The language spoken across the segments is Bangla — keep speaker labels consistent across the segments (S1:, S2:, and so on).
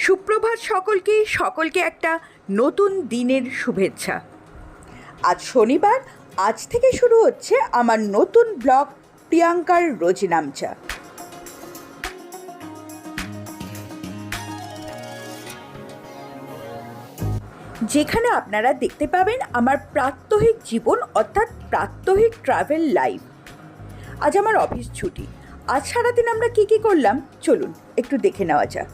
S1: সুপ্রভাত সকলকে একটা নতুন দিনের শুভেচ্ছা। আজ শনিবার, আজ থেকে শুরু হচ্ছে আমার নতুন ব্লগ প্রিয়াঙ্কার রোজনামচা। যেখানে আপনারা দেখতে পাবেন আমার প্রাত্যহিক জীবন অর্থাৎ প্রাত্যহিক ট্রাভেল লাইফ। আজ আমার অফিস ছুটি। আজ সারাদিন আমরা কী করলাম চলুন একটু দেখে নেওয়া যাক।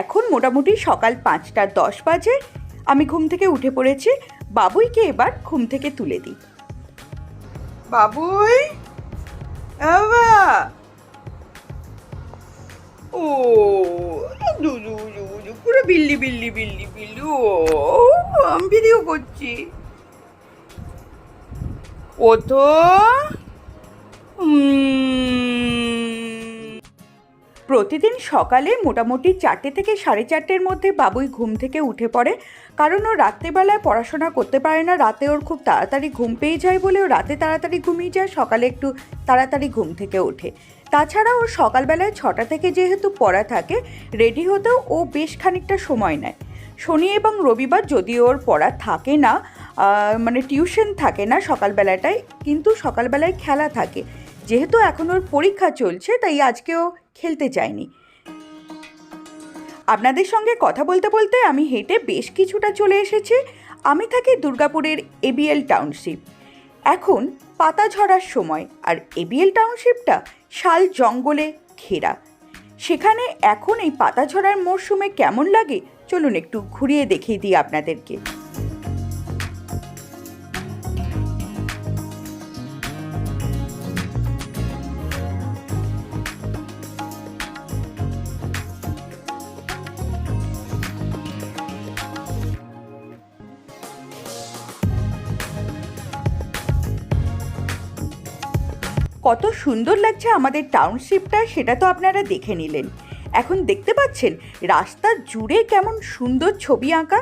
S1: এখন মোটামুটি সকাল 5:10 বাজে। আমি ঘুম থেকে উঠে পড়েছি। বাবুইকে এবার ঘুম থেকে তুলে দিই। বাবুই, বাবা, ও পুরো বিল্লি বিল্লি বিল্লি বিল্লি। ও আমি ভিডিও করছি। ও তো প্রতিদিন সকালে মোটামুটি 4টে থেকে 4:30-এর মধ্যে বাবুই ঘুম থেকে উঠে পড়ে, কারণ ও রাত্রেবেলায় পড়াশোনা করতে পারে না। রাতে ওর খুব তাড়াতাড়ি ঘুম পেয়ে যায় বলে ও রাতে তাড়াতাড়ি ঘুমিয়ে যায়, সকালে একটু তাড়াতাড়ি ঘুম থেকে ওঠে। তাছাড়া ওর সকালবেলায় 6টা থেকে যেহেতু পড়া থাকে, রেডি হতেও ও বেশ খানিকটা সময় নেয়। শনি এবং রবিবার যদিও ওর পড়া থাকে না, মানে টিউশন থাকে না সকালবেলাটায়, কিন্তু সকালবেলায় খেলা থাকে। যেহেতু এখন ওর পরীক্ষা চলছে তাই আজকেও খেলতে যায়নি। আপনাদের সঙ্গে কথা বলতে বলতে আমি হেঁটে বেশ কিছুটা চলে এসেছি। আমি থাকি দুর্গাপুরের এবিএল টাউনশিপ। এখন পাতা ঝরার সময়, আর এবিএল টাউনশিপটা শাল জঙ্গলে ঘেরা। সেখানে এখন এই পাতা ঝরার মরশুমে কেমন লাগে চলুন একটু ঘুরিয়ে দেখিয়ে দিই আপনাদেরকে। কত সুন্দর লাগছে আমাদের টাউনশিপটা, সেটা তো আপনারা দেখে নিলেন। এখন দেখতে পাচ্ছেন রাস্তা জুড়ে কেমন সুন্দর ছবি আঁকা।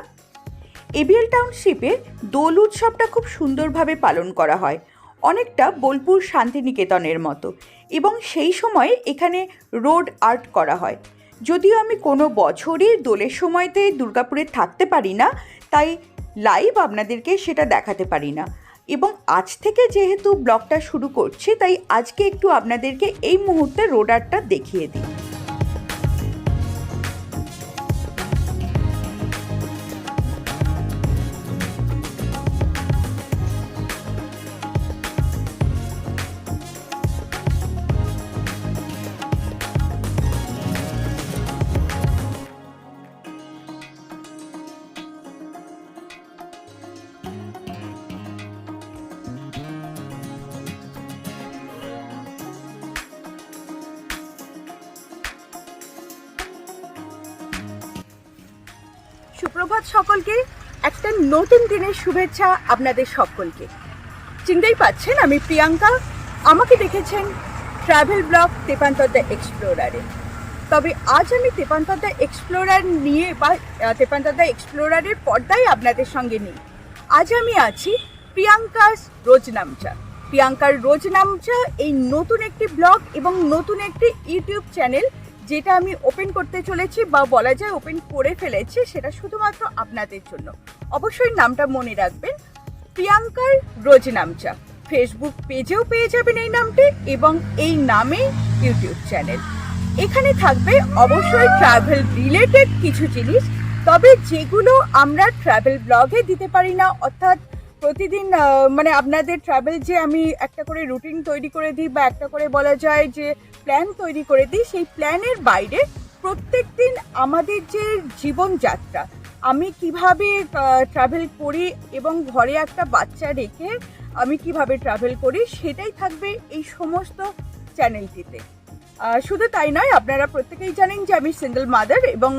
S1: এবিএল টাউনশিপে দোল উৎসবটা খুব সুন্দরভাবে পালন করা হয়, অনেকটা বোলপুর শান্তিনিকেতনের মতো, এবং সেই সময়ে এখানে রোড আর্ট করা হয়। যদিও আমি কোনো বছরই দোলের সময়তে দুর্গাপুরে থাকতে পারি না, তাই লাইভ আপনাদেরকে সেটা দেখাতে পারি না। এবং আজ থেকে যেহেতু ব্লগটা শুরু করছি, তাই আজকে একটু আপনাদেরকে এই মুহূর্তে রোড আর্টটা দেখিয়ে দিই। সুপ্রভাত সকলকে, একটা নতুন দিনের শুভেচ্ছা আপনাদের সকলকে। চিনতেই পাচ্ছেন আমি প্রিয়াঙ্কা। আমাকে দেখেছেন ট্রাভেল ব্লগ তেপান্তর দ্য এক্সপ্লোরারে। তবে আজ আমি তেপান্তর দ্য এক্সপ্লোরার নিয়ে বা তেপান্তর দ্য এক্সপ্লোরারের পর্দায় আপনাদের সঙ্গে নিই। আজ আমি আছি প্রিয়াঙ্কার রোজনামচা। প্রিয়াঙ্কার রোজনামচা এই নতুন একটি ব্লগ এবং নতুন একটি ইউটিউব চ্যানেল, যেটা আমি ওপেন করতে চলেছি বা বলা যায় ওপেন করে ফেলেছি, সেটা শুধুমাত্র আপনাদের জন্য। অবশ্যই নামটা মনে রাখবেন, প্রিয়াঙ্কার রোজনামচা। ফেসবুক পেজেও পেয়ে যাবেন এই নামটি, এবং এই নামে ইউটিউব চ্যানেল। এখানে থাকবে অবশ্যই ট্রাভেল রিলেটেড কিছু জিনিস, তবে যেগুলো আমরা ট্রাভেল ব্লগে দিতে পারি না। অর্থাৎ প্রতিদিন মানে আপনাদের ট্রাভেল যে আমি একটা করে রুটিন তৈরি করে দিই বা একটা করে বলা যায় যে প্ল্যান তৈরি করে দিই, সেই প্ল্যানের বাইরে প্রত্যেক দিন আমাদের যে জীবনযাত্রা, আমি কিভাবে ট্রাভেল করি এবং ঘরে একটা বাচ্চা রেখে আমি কিভাবে ট্রাভেল করি, সেটাই থাকবে এই সমস্ত চ্যানেলটিতে। শুধু তাই নয়, আপনারা প্রত্যেকেই জানেন যে আমি সিঙ্গেল মাদার, এবং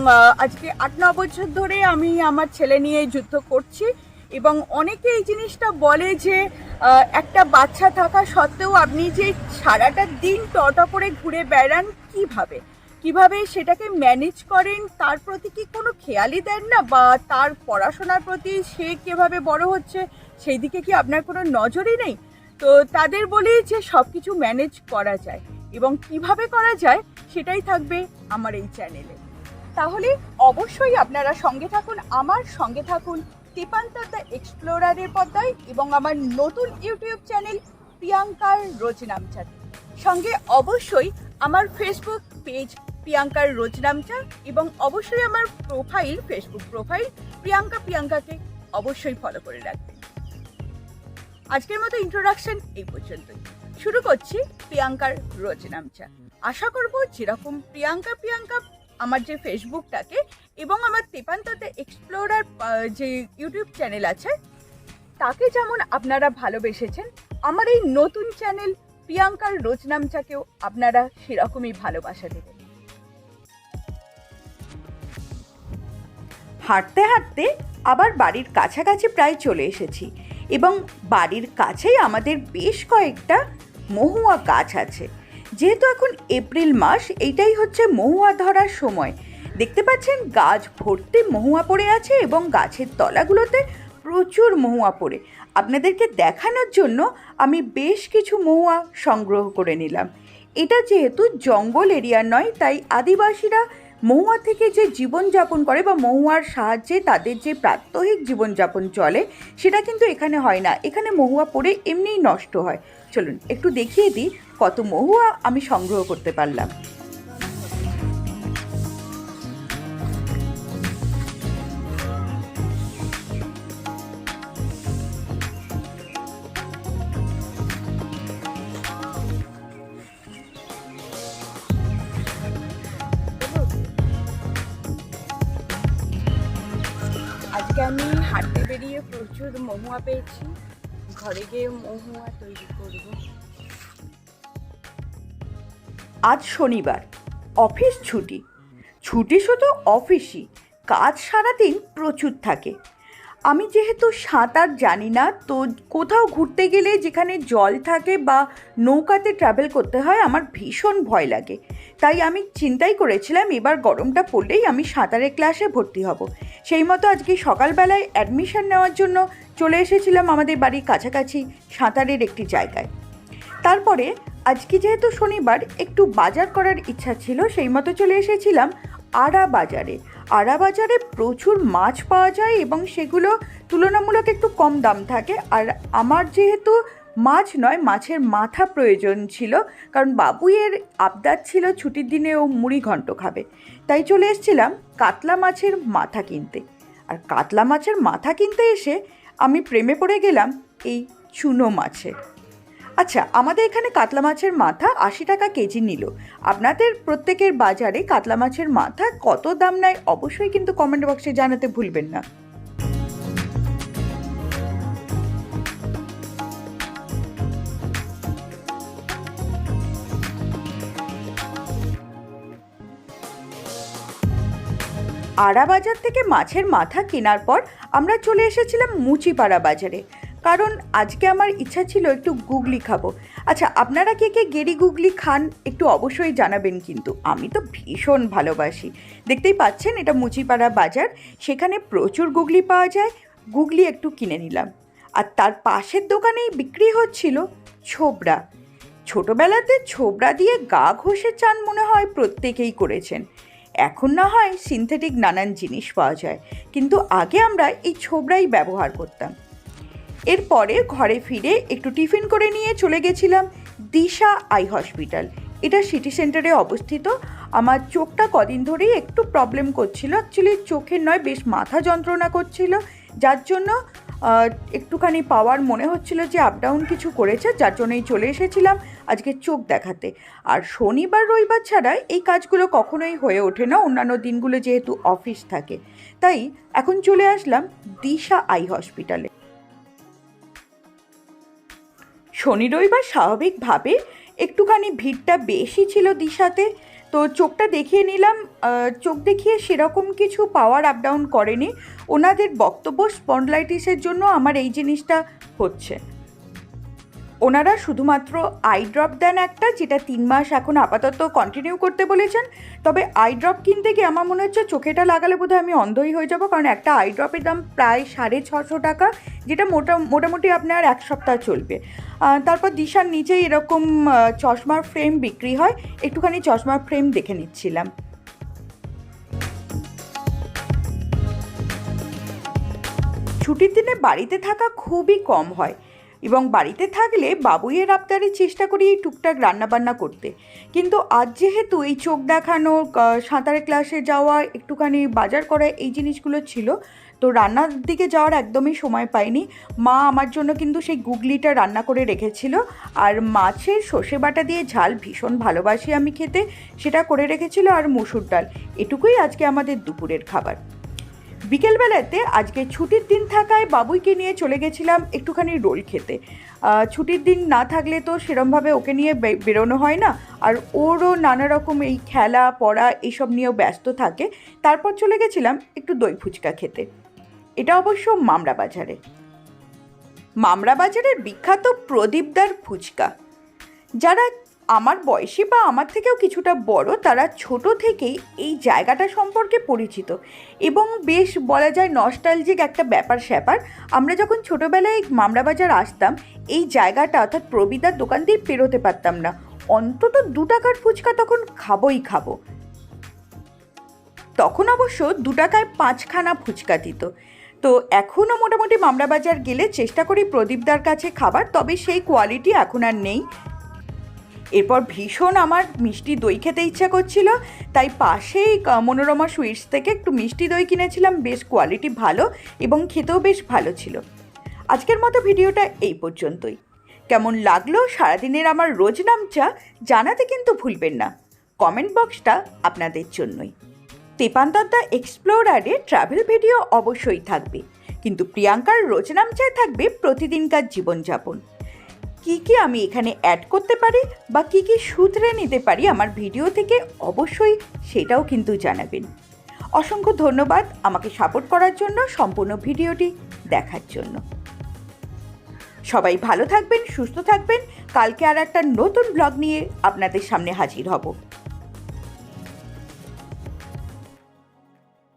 S1: আজকে 8-9 বছর ধরে আমি আমার ছেলে নিয়ে যুদ্ধ করছি। এবং অনেকে এই জিনিসটা বলে যে একটা বাচ্চা থাকা সত্ত্বেও আপনি যে সারাটা দিন টটা করে ঘুরে বেড়ান, কিভাবে সেটাকে ম্যানেজ করেন, তার প্রতি কি কোনো খেয়ালই দেন না, বা তার পড়াশোনার প্রতি সে কীভাবে বড় হচ্ছে সেই দিকে কি আপনার কোনো নজরই নেই। তো তাদের বলি যে সব কিছু ম্যানেজ করা যায়, এবং কিভাবে করা যায় সেটাই থাকবে আমার এই চ্যানেলে। তাহলে অবশ্যই আপনারা সঙ্গে থাকুন, আমার সঙ্গে থাকুন তেপান্তর দ্য এক্সপ্লোরারের পর্দায় এবং আমার নতুন ইউটিউব চ্যানেল প্রিয়াঙ্কার রোজনামচাতে। সঙ্গে অবশ্যই আমার ফেসবুক পেজ প্রিয়াঙ্কার রোজনামচা এবং অবশ্যই আমার ফেসবুক প্রোফাইল প্রিয়াঙ্কাকে অবশ্যই ফলো করে রাখবেন। আজকের মতো ইন্ট্রোডাকশন এই পর্যন্তই। শুরু করছি প্রিয়াঙ্কার রোজনামচা। আশা করব যেরকম প্রিয়াঙ্কা আমার যে ফেসবুকটাকে এবং আমার তেপান্তর দ্য এক্সপ্লোরার যে ইউটিউব চ্যানেল আছে তাকে যেমন আপনারা ভালোবেসেছেন, আমার এই নতুন চ্যানেল প্রিয়াঙ্কার রোজনামচাকেও আপনারা সেরকমই ভালোবাসা দেবেন। হাঁটতে হাঁটতে আবার বাড়ির কাছাকাছি প্রায় চলে এসেছি এবং বাড়ির কাছেই আমাদের বেশ কয়েকটা মহুয়া গাছ আছে। যেহেতু এখন এপ্রিল মাস, এইটাই হচ্ছে মহুয়া ধরার সময়। দেখতে পাচ্ছেন গাছ ভর্তি মহুয়া পড়ে আছে এবং গাছের তলাগুলোতে প্রচুর মহুয়া পড়ে। আপনাদেরকে দেখানোর জন্য আমি বেশ কিছু মহুয়া সংগ্রহ করে নিলাম। এটা যেহেতু জঙ্গল এরিয়া নয়, তাই আদিবাসীরা মহুয়া থেকে যে জীবনযাপন করে বা মহুয়ার সাহায্যে তাদের যে প্রাত্যহিক জীবনযাপন চলে সেটা কিন্তু এখানে হয় না। এখানে মহুয়া পড়ে এমনিই নষ্ট হয়। চলুন একটু দেখিয়ে দিই কত মহুয়া আমি সংগ্রহ করতে পারলাম। আজকে আমি হাঁটতে বেরিয়ে প্রচুর মহুয়া পেয়েছি, ঘরে গিয়ে মহুয়া তৈরি করব। আজ শনিবার, অফিস ছুটি। ছুটি শুধু অফিসই, কাজ সারাদিন প্রচুর থাকে। আমি যেহেতু সাঁতার জানি না, তো কোথাও ঘুরতে গেলে যেখানে জল থাকে বা নৌকাতে ট্রাভেল করতে হয় আমার ভীষণ ভয় লাগে। তাই আমি চিন্তাই করেছিলাম এবার গরমটা পড়লেই আমি সাঁতারের ক্লাসে ভর্তি হব। সেই মতো আজকে সকালবেলায় অ্যাডমিশন নেওয়ার জন্য চলে এসেছিলাম আমাদের বাড়ির কাছাকাছি সাঁতারের একটি জায়গায়। তারপরে আজকে যেহেতু শনিবার একটু বাজার করার ইচ্ছা ছিল, সেই মতো চলে এসেছিলাম আড়া বাজারে। আড়া বাজারে প্রচুর মাছ পাওয়া যায় এবং সেগুলো তুলনামূলক একটু কম দাম থাকে। আর আমার যেহেতু মাছ নয়, মাছের মাথা প্রয়োজন ছিল, কারণ বাবুইয়ের আবদার ছিল ছুটির দিনে ও মুড়ি ঘন্ট খাবে। তাই চলে এসেছিলাম কাতলা মাছের মাথা কিনতে। আর কাতলা মাছের মাথা কিনতে এসে আমি প্রেমে পড়ে গেলাম এই চুনো মাছের। আচ্ছা, আমাদের এখানে কাতলা মাছের মাথা 80 টাকা কেজি নিল। আপনাদের প্রত্যেকের বাজারে কাতলা মাছের মাথা কত দাম নেয় অবশ্যই কিন্তু কমেন্ট বক্সে জানাতে ভুলবেন না। আড়া বাজার থেকে মাছের মাথা কেনার পর আমরা চলে এসেছিলাম মুচিপাড়া বাজারে, কারণ আজকে আমার ইচ্ছা ছিল একটু গুগলি খাবো। আচ্ছা, আপনারা কে কে গেরি গুগলি খান একটু অবশ্যই জানাবেন, কিন্তু আমি তো ভীষণ ভালোবাসি। দেখতেই পাচ্ছেন এটা মুচিপাড়া বাজার, সেখানে প্রচুর গুগলি পাওয়া যায়। গুগলি একটু কিনে নিলাম। আর তার পাশের দোকানেই বিক্রি হচ্ছিল ছোবড়া। ছোটোবেলাতে ছোবড়া দিয়ে গা ঘষে চান মনে হয় প্রত্যেকেই করেছেন। এখন না হয় সিনথেটিক নানান জিনিস পাওয়া যায়, কিন্তু আগে আমরা এই ছোবড়াই ব্যবহার করতাম। এরপরে ঘরে ফিরে একটু টিফিন করে নিয়ে চলে গেছিলাম দিশা আই হসপিটাল। এটা সিটি সেন্টারে অবস্থিত। আমার চোখটা কদিন ধরেই একটু প্রবলেম করছিল, অ্যাকচুয়ালি চোখের নয়, বেশ মাথা যন্ত্রণা করছিল, যার জন্য একটুখানি পাওয়ার মনে হচ্ছিল যে আপ ডাউন কিছু করেছে, যার জন্যই চলে এসেছিলাম আজকে চোখ দেখাতে। আর শনিবার রবিবার ছাড়া এই কাজগুলো কখনোই হয়ে ওঠে না, অন্যান্য দিনগুলো যেহেতু অফিস থাকে। তাই এখন চলে আসলাম দিশা আই হসপিটালে। শনি রবিবার স্বাভাবিকভাবে একটুখানি ভিড়টা বেশি ছিল দিশাতে, তো চোখটা দেখিয়ে নিলাম। চোখ দেখিয়ে সেরকম কিছু পাওয়ার আপ ডাউন করেনি। ওনাদের বক্তব্য স্পন্ডলাইটিসের জন্য আমার এই জিনিসটা হচ্ছে। ওনারা শুধুমাত্র আই ড্রপ দেন একটা, যেটা 3 মাস এখন আপাতত কন্টিনিউ করতে বলেছেন। তবে আই ড্রপ কিনতে গিয়ে আমার মনে হচ্ছে চোখেটা লাগালে বোধহয় আমি অন্ধই হয়ে যাব, কারণ একটা আই ড্রপের দাম প্রায় 650 টাকা, যেটা মোটামুটি আপনার 1 সপ্তাহ চলবে। তারপর দিশার নিচেই এরকম চশমার ফ্রেম বিক্রি হয়, একটুখানি চশমার ফ্রেম দেখে নিচ্ছিলাম। ছুটির দিনে বাড়িতে থাকা খুবই কম হয়, এবং বাড়িতে থাকলে বাবুইয়ের আবদারে চেষ্টা করি এই টুকটাক রান্নাবান্না করতে। কিন্তু আজ যেহেতু এই চোখ দেখানো, সাঁতারের ক্লাসে যাওয়া, একটুখানি বাজার করা, এই জিনিসগুলো ছিল, তো রান্নার দিকে যাওয়ার একদমই সময় পাইনি। মা আমার জন্য কিন্তু সেই গুগলিটা রান্না করে রেখেছিল, আর মাছের সর্ষে বাটা দিয়ে ঝাল ভীষণ ভালোবাসি আমি খেতে, সেটা করে রেখেছিল, আর মুসুর ডাল। এটুকুই আজকে আমাদের দুপুরের খাবার। বিকেলবেলাতে আজকে ছুটির দিন থাকায় বাবুইকে নিয়ে চলে গেছিলাম একটুখানি রোল খেতে। ছুটির দিন না থাকলে তো সেরমভাবে ওকে নিয়ে বেরোনো হয় না, আর ওরও নানা রকম এই খেলা পড়া এইসব নিয়েও ব্যস্ত থাকে। তারপর চলে গেছিলাম একটু দই ফুচকা খেতে। এটা অবশ্য মামরা বাজারের বিখ্যাত প্রদীপদার ফুচকা। যারা আমার বয়সী বা আমার থেকেও কিছুটা বড়, তারা ছোট থেকেই এই জায়গাটা সম্পর্কে পরিচিত, এবং বেশ বলা যায় নস্টালজিক একটা ব্যাপার স্যাপার। আমরা যখন ছোটোবেলায় মামরা বাজার আসতাম, এই জায়গাটা অর্থাৎ প্রবীদার দোকান দিয়ে পেরোতে পারতাম না, অন্তত 2 টাকার ফুচকা তখন খাবো। তখন অবশ্য 2 টাকায় 5খানা ফুচকা দিত। তো এখনও মোটামুটি মামরা বাজার গেলে চেষ্টা করি প্রদীপদার কাছে খাবার, তবে সেই কোয়ালিটি এখন আর নেই। এরপর ভীষণ আমার মিষ্টি দই খেতে ইচ্ছা করছিল, তাই পাশেই মনোরমা সুইটস থেকে একটু মিষ্টি দই কিনেছিলাম। বেশ কোয়ালিটি ভালো এবং খেতেও বেশ ভালো ছিল। আজকের মতো ভিডিওটা এই পর্যন্তই। কেমন লাগলো সারাদিনের আমার রোজ নামচা জানাতে কিন্তু ভুলবেন না, কমেন্ট বক্সটা আপনাদের জন্যই। তেপান্তর দ্য এক্সপ্লোরারে ট্রাভেল ভিডিও অবশ্যই থাকবে, কিন্তু প্রিয়াঙ্কার রোজ নামচায় থাকবে প্রতিদিনকার জীবনযাপন। কি আমি এখানে অ্যাড করতে পারি বা কি শুধরে নিতে পারি আমার ভিডিও থেকে, অবশ্যই সেটাও কিন্তু জানাবেন। অসংখ্য ধন্যবাদ আমাকে সাপোর্ট করার জন্য, সম্পূর্ণ ভিডিওটি দেখার জন্য। সবাই ভালো থাকবেন, সুস্থ থাকবেন। কালকে আর একটা নতুন ব্লগ নিয়ে আপনাদের সামনে হাজির হব।